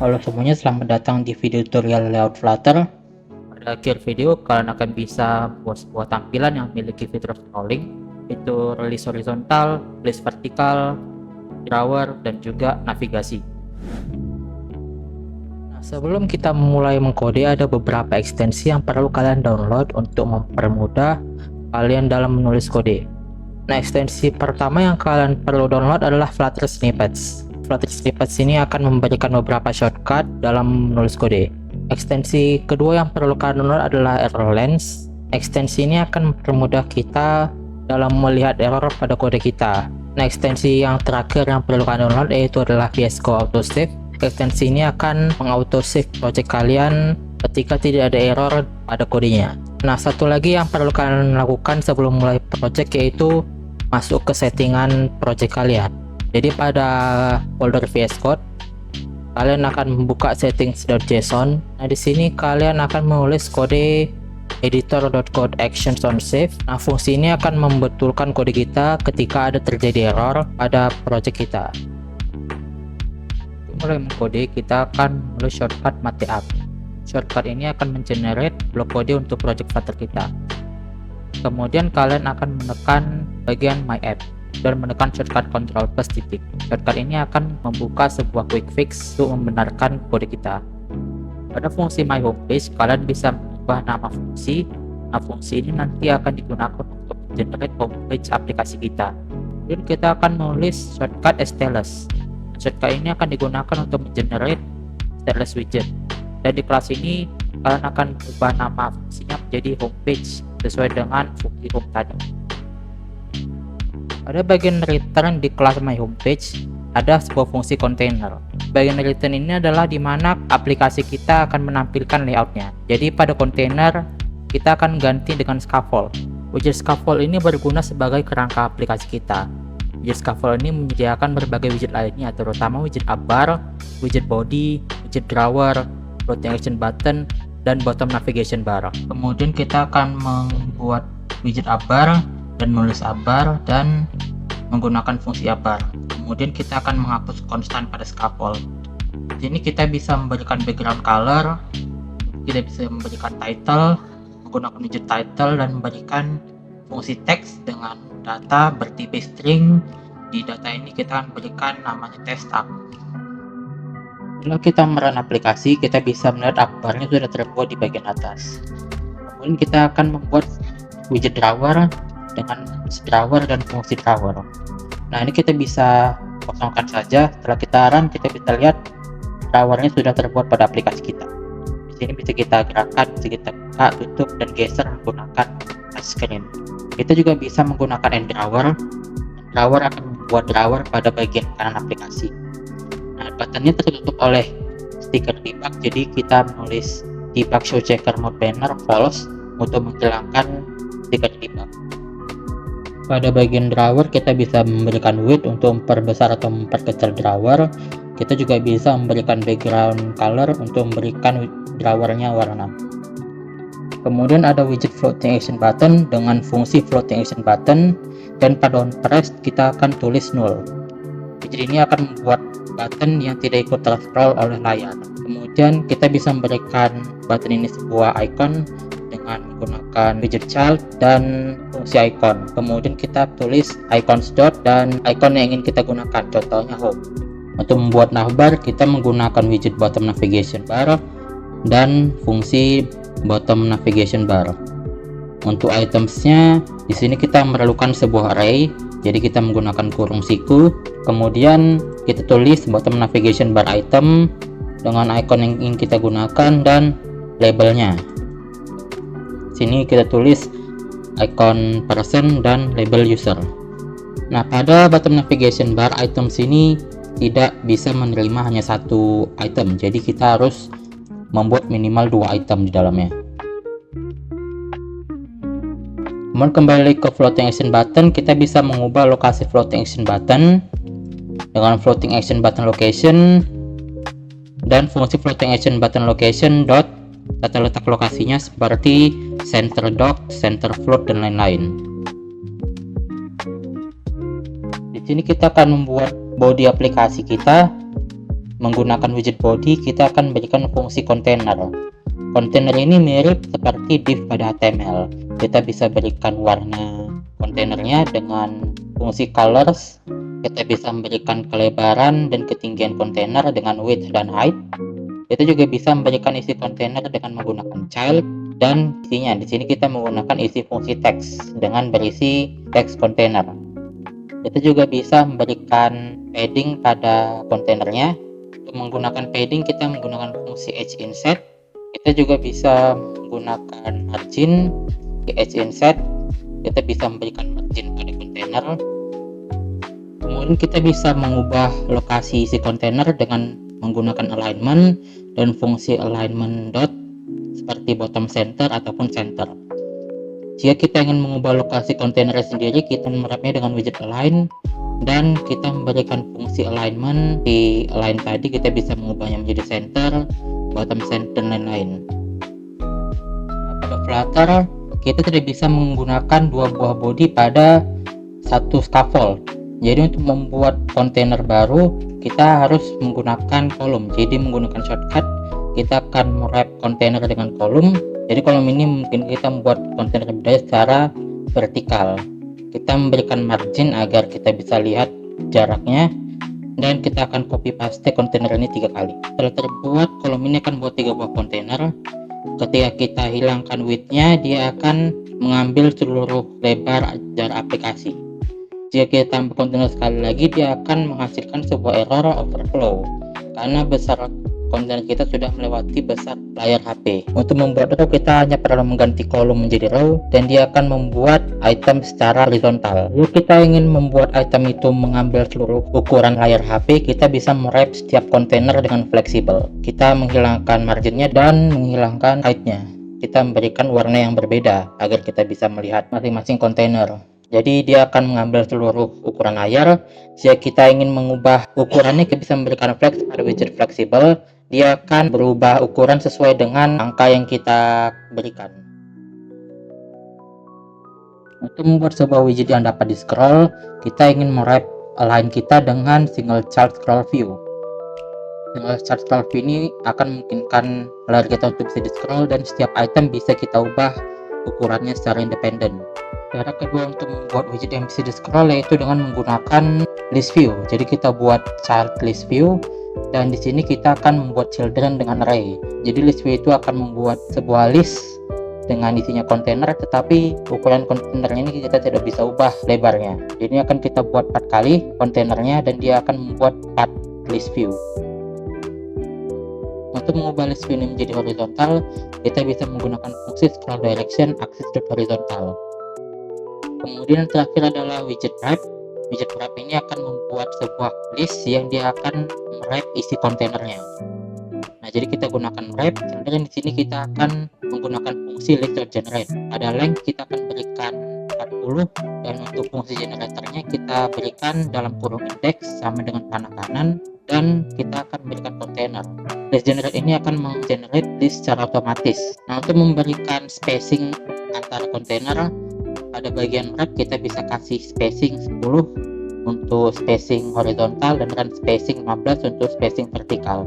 Halo semuanya, selamat datang di video tutorial layout Flutter. Pada akhir video, kalian akan bisa buat sebuah tampilan yang memiliki fitur scrolling, itu release horizontal, release vertikal, drawer, dan juga navigasi. Nah, sebelum kita mulai mengkode, ada beberapa ekstensi yang perlu kalian download untuk mempermudah kalian dalam menulis kode. Nah, ekstensi pertama yang kalian perlu download adalah Flutter Snippets. Flutter Snippets ini akan memberikan beberapa shortcut dalam menulis kode. Ekstensi kedua yang perlu kalian download adalah Errorlens. Ekstensi ini akan mempermudah kita dalam melihat error pada kode kita. Nah, ekstensi yang terakhir yang perlu kalian download yaitu adalah VS Code Autosave. Ekstensi ini akan mengautosave project kalian ketika tidak ada error pada kodenya. Nah, satu lagi yang perlu kalian lakukan sebelum mulai project yaitu masuk ke settingan project kalian. Jadi pada folder VS Code kalian akan membuka settings.json. Nah, di sini kalian akan menulis kode editor.codeActions.save. Nah, fungsi ini akan membetulkan kode kita ketika ada terjadi error pada project kita. Untuk mulai mengkode, kita akan menulis shortcut mate-up. Shortcut ini akan mengenerate blok kode untuk project Flutter kita. Kemudian kalian akan menekan bagian My App dan menekan shortcut Ctrl plus titik. Shortcut ini akan membuka sebuah quick fix untuk membenarkan kode kita. Pada fungsi My Homepage, kalian bisa mengubah nama fungsi. Nah, fungsi ini nanti akan digunakan untuk generate homepage aplikasi kita. Kemudian kita akan menulis shortcut stylus. Shortcut ini akan digunakan untuk generate stylus widget. Dan di kelas ini kalian akan mengubah nama fungsinya menjadi homepage sesuai dengan fungsi home tadi. Pada bagian return di kelas My Homepage ada sebuah fungsi container. Bagian return ini adalah di mana aplikasi kita akan menampilkan layoutnya. Jadi pada container kita akan ganti dengan scaffold. Widget scaffold ini berguna sebagai kerangka aplikasi kita. Widget scaffold ini menyediakan berbagai widget lainnya, terutama widget up bar, widget body, widget drawer, floating action button, dan bottom navigation bar. Kemudian kita akan membuat widget up bar dan menulis up bar dan menggunakan fungsi up bar. Kemudian kita akan menghapus konstan pada scaffold. Di sini kita bisa memberikan background color, kita bisa memberikan title, menggunakan widget title, dan memberikan fungsi teks dengan data bertipe string. Di data ini kita akan berikan namanya test up. Setelah kita merun aplikasi, kita bisa melihat up barnya sudah terbuat di bagian atas. Kemudian kita akan membuat widget drawer dengan drawer dan fungsi drawer. Nah, ini kita bisa kosongkan saja. Setelah kita run, kita bisa lihat drawernya sudah terbuat pada aplikasi kita. Di sini bisa kita gerakkan, bisa kita buka, tutup, dan geser menggunakan touchscreen. Kita juga bisa menggunakan end drawer. Drawer akan membuat drawer pada bagian kanan aplikasi. Nah, buttonnya tertutup oleh stiker debug, jadi kita menulis debug show checker mode banner false untuk menghilangkan stiker debug. Pada bagian drawer kita bisa memberikan width untuk memperbesar atau memperkecil drawer. Kita juga bisa memberikan background color untuk memberikan drawernya warna. Kemudian ada widget floating action button dengan fungsi floating action button, dan pada on press kita akan tulis null. Widget ini akan membuat button yang tidak ikut terscroll oleh layar. Kemudian kita bisa memberikan button ini sebuah icon dengan menggunakan widget child dan fungsi icon. Kemudian kita tulis icons dot dan icon yang ingin kita gunakan, contohnya home. Untuk membuat navbar kita menggunakan widget bottom navigation bar dan fungsi bottom navigation bar. Untuk itemsnya di sini kita memerlukan sebuah array, jadi kita menggunakan kurung siku. Kemudian kita tulis bottom navigation bar item dengan icon yang ingin kita gunakan dan labelnya. Sini kita tulis icon person dan label user. Nah, pada bottom navigation bar item sini tidak bisa menerima hanya satu item, jadi kita harus membuat minimal 2 item di dalamnya. Kemudian kembali ke floating action button, kita bisa mengubah lokasi floating action button dengan floating action button location dan fungsi floating action button location dot tata letak lokasinya seperti center dock, center float, dan lain-lain. Di sini kita akan membuat body aplikasi kita menggunakan widget body, kita akan berikan fungsi container. Container ini mirip seperti div pada HTML. Kita bisa berikan warna kontainernya dengan fungsi colors. Kita bisa memberikan kelebaran dan ketinggian kontainer dengan width dan height. Kita juga bisa memberikan isi kontainer dengan menggunakan child dan isinya. Di sini kita menggunakan isi fungsi text dengan berisi text container. Kita juga bisa memberikan padding pada kontainernya. Untuk menggunakan padding, kita menggunakan fungsi edge inset. Kita juga bisa menggunakan margin di edge inset. Kita bisa memberikan margin pada kontainer. Kemudian kita bisa mengubah lokasi isi kontainer dengan menggunakan alignment dan fungsi alignment dot seperti bottom center ataupun center. Jika kita ingin mengubah lokasi kontainer sendiri, kita menerapnya dengan widget align dan kita memberikan fungsi alignment. Di align tadi kita bisa mengubahnya menjadi center, bottom center, dan lain-lain. Pada Flutter kita tidak bisa menggunakan dua buah body pada satu scaffold. Jadi untuk membuat kontainer baru kita harus menggunakan kolom. Jadi menggunakan shortcut kita akan merap kontainer dengan kolom. Jadi kolom ini mungkin kita membuat kontainer berbeda secara vertikal. Kita memberikan margin agar kita bisa lihat jaraknya, dan kita akan copy paste kontainer ini 3 kali. Setelah terbuat, kolom ini akan buat 3 buah kontainer. Ketika kita hilangkan width-nya, dia akan mengambil seluruh lebar jar aplikasi. Jika kita tambah kontainer sekali lagi, dia akan menghasilkan sebuah error overflow karena besar kontainer kita sudah melewati besar layar HP. Untuk membuat row, kita hanya perlu mengganti kolom menjadi row dan dia akan membuat item secara horizontal. Jika kita ingin membuat item itu mengambil seluruh ukuran layar HP, kita bisa merap setiap kontainer dengan fleksibel. Kita menghilangkan marginnya dan menghilangkan height-nya. Kita memberikan warna yang berbeda agar kita bisa melihat masing-masing kontainer. Jadi dia akan mengambil seluruh ukuran layar. Jika kita ingin mengubah ukurannya, kita bisa memberikan flex pada widget fleksibel. Dia akan berubah ukuran sesuai dengan angka yang kita berikan. Untuk membuat sebuah widget yang dapat di scroll, kita ingin merap align kita dengan single chart scroll view. Single chart scroll view ini akan memungkinkan layar kita untuk bisa di scroll dan setiap item bisa kita ubah ukurannya secara independen. Cara kedua untuk membuat widget yang bisa di scroll yaitu dengan menggunakan list view. Jadi kita buat child list view dan di sini kita akan membuat children dengan array. Jadi list view itu akan membuat sebuah list dengan isinya kontainer, tetapi ukuran kontainernya ini kita tidak bisa ubah lebarnya. Jadi ini akan kita buat 4 kali kontainernya dan dia akan membuat 4 list view. Untuk mengubah list view ini menjadi horizontal, kita bisa menggunakan fungsi scroll direction axis.horizontal. Kemudian terakhir adalah widget wrap. Widget wrap ini akan membuat sebuah list yang dia akan merap isi kontainernya. Nah, jadi kita gunakan wrap. Kemudian di sini kita akan menggunakan fungsi list.generate. Pada length kita akan berikan 40 dan untuk fungsi generatornya kita berikan dalam kurung index sama dengan panah kanan dan kita akan berikan kontainer. List generate ini akan menggenerate list secara otomatis. Nah, untuk memberikan spacing antara kontainer, pada bagian wrap kita bisa kasih spacing 10 untuk spacing horizontal dan spacing 15 untuk spacing vertikal.